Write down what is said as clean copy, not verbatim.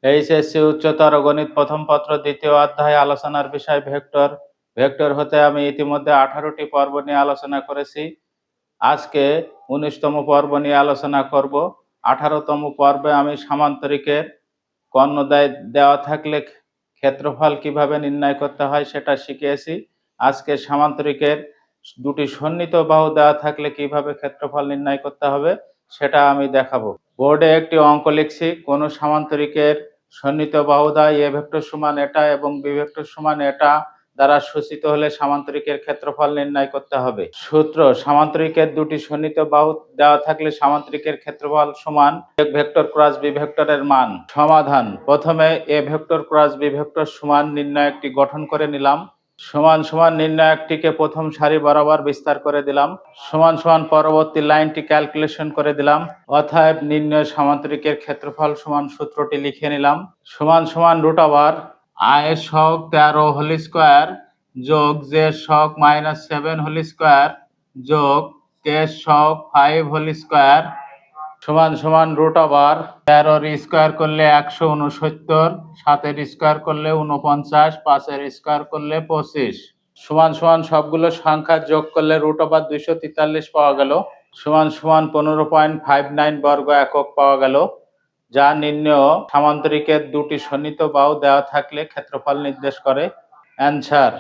HSC উচ্চতর গণিত প্রথম পত্র দ্বিতীয় অধ্যায় আলোচনার বিষয় ভেক্টর। ভেক্টর হতে আমি ইতিমধ্যে 18টি পর্ব নিয়ে আলোচনা করেছি। আজকে 19তম পর্ব নিয়ে আলোচনা করব। 18তম পর্বে আমি সামান্তরিকের কর্ণ দেওয়া থাকলে ক্ষেত্রফল কিভাবে নির্ণয় করতে হয় সেটা শিখিয়েছি। আজকে সামান্তরিকের দুটি সন্নিহিত বাহু দেওয়া থাকলে কিভাবে ক্ষেত্রফল নির্ণয় করতে হবে সেটা আমি দেখাবো। বোর্ডে একটি অঙ্ক লিখছি। কোন সামান্তরিকের সন্নিহিত বাহু দ্বারা এ ভেক্টর সমান এটা এবং বি ভেক্টর সমান এটা দ্বারা সূচিত হলে সামান্তরিকের ক্ষেত্রফল নির্ণয় করতে হবে। সূত্র: সামান্তরিকের দুটি সন্নিহিত বাহু দেওয়া থাকলে সামান্তরিকের ক্ষেত্রফল সমান এ ভেক্টর ক্রস বি ভেক্টরের মান। সমাধান: প্রথমে A vector cross B vector সমান নির্ণায়কটি গঠন করে নিলাম। সমান সমান নির্ণায়কটিকে প্রথম সারি বরাবর বিস্তার করে দিলাম। সমান সমান পরবর্তী লাইনটি ক্যালকুলেশন করে দিলাম। অতএব নির্ণয় সামান্তরিকের ক্ষেত্রফল সমান সূত্রটি লিখে নিলাম। সমান সমান √ আই সহগ 13 হোল স্কোয়ার যোগ জে সহগ -7 হোল স্কোয়ার যোগ কে সহগ 5 হোল স্কোয়ার সমান সমান √13 স্কোয়ার করলে 169, 7 স্কোয়ার করলে 49, 5 স্কোয়ার করলে 25 সমান সমান সবগুলো সংখ্যা যোগ করলে √243 পাওয়া গেল। সমান সমান 15.59 বর্গ একক পাওয়া গেল, যা নির্ণেয় সামান্তরিকের দুটি সন্নিহিত বাহু দেওয়া থাকলে ক্ষেত্রফল নির্দেশ করে। অ্যান্সার: